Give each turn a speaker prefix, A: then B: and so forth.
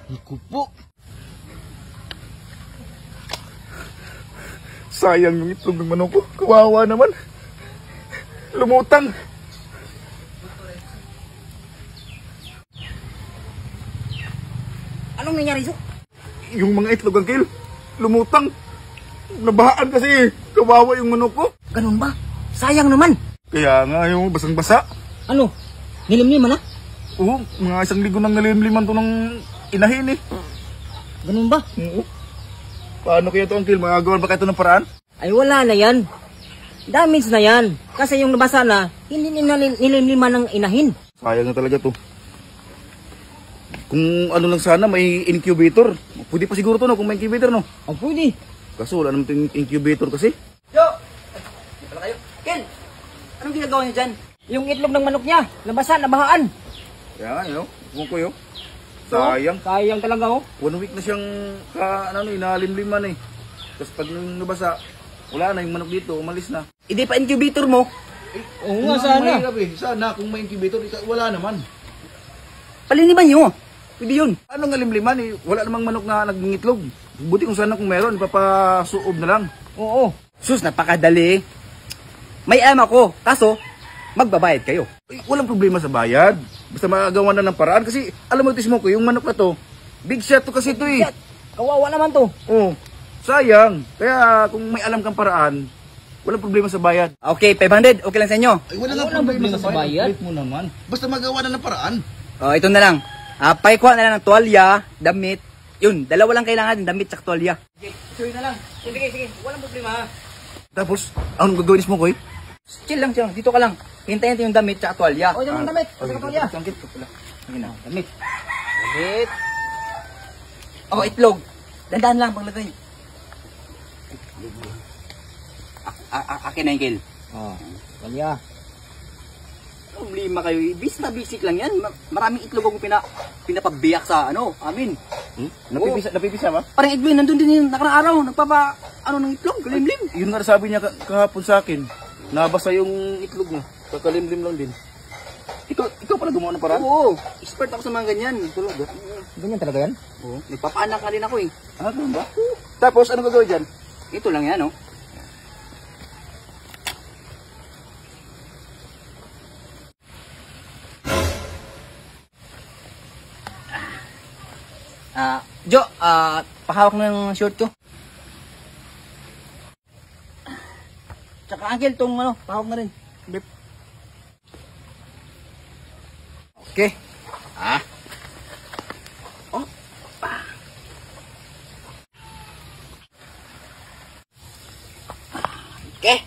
A: Naku po.
B: Sayang yung itlog ng manok ko. Kawawa naman. Lumutang.
A: Anong nangyari, so?
B: Yung mga itlog, Uncle, lumutang. Nabahaan kasi. Kawawa yung manok ko.
A: Ganun ba? Sayang naman.
B: Kaya nga yung basang-basa.
A: Ano? Nilimliman na?
B: Oo, mga 1 linggo nang nalimliman to ng inahin eh.
A: Ganun ba?
B: Oo. Paano kaya ito, Uncle? Magagawa ba kayo ito ng paraan?
A: Ay wala na yan. Damage na yan. Kasi yung nabasa na, hindi nilimliman ng inahin.
B: Sayang na talaga to. Kung ano lang sana, may incubator. Pwede pa siguro to, no? Kung may incubator, no?
A: Oh, pwede.
B: Kaso wala naman itong incubator kasi.
A: Yo! Di pala kayo. Ken! Anong ginagawa niyo dyan? Yung itlog ng manok niya, nabasa, nabahaan.
B: Kaya nga, yun, kung ko yun. Sayang.
A: Sayang talaga, oh.
B: 1 week na siyang inalimliman eh. Tapos pag nabasa, wala na yung manok dito, umalis na.
A: Hindi pa incubator mo. Oo nga, sana.
B: Mahirap eh. Sana kung may incubator, wala naman.
A: Paliniban niyo. Pwede yun.
B: Ano nga limliman eh? Wala namang manok na nagngitlog. Buti kung sana kung meron, ipapasuob na lang.
A: Oo. Sus, napakadali. May alam ako, kaso magbabayad kayo.
B: Eh, walang problema sa bayad. Basta magagawa na ng paraan. Kasi alam mo, Tismo ko, yung manok na to, big shot to kasi to eh.
A: Kawawa naman to.
B: Oh, sayang. Kaya kung may alam kang paraan, walang problema sa bayad.
A: Okay, 500. Okay lang sa inyo.
B: Ay, wala
A: Walang problema sa bayad.
B: Wait mo naman. Basta magawa na ng paraan.
A: Oh, ito na lang. Paikuha na lang ng tuwalya, damit. Yun, dalawa lang kailangan, damit at tuwalya. Sige, suyo na lang. Sige, sige. Walang problema.
B: Tapos, anong gagawin mo, Koy?
A: Chill lang. Dito ka lang. Hintayin natin yung damit at tuwalya. O, yung damit.
B: Okay,
A: tuwalya.
B: Damit.
A: Damit. Damit. Oh, itlog. Dandan lang, paglagay. Akin na yung kill. Oh, tuwalya. Problema kayo. Bis na basic lang yan. Maraming itlog akong pinapabiyak sa amin.
B: Napipisa ba?
A: Parang Edwin, nandun din yung nakarang araw. Ng itlog, kalimlim.
B: Yun nga sabi niya kahapon sa akin. Nabasa yung itlog niya. Kakalimlim lang din. Ikaw pala gumawa ng paraan?
A: Oo. Expert ako sa mga ganyan.
B: Talaga?
A: Ganyan talaga yan? Oo. Nagpapaanak na rin ako eh.
B: Ah, ganun ba? Tapos, ano gagawin dyan?
A: Ito lang yan, oh. Jo, pahawak mo ng short ko. Tsaka Angel, tong pahawak na rin. Bip. Okay. Oh. Okay.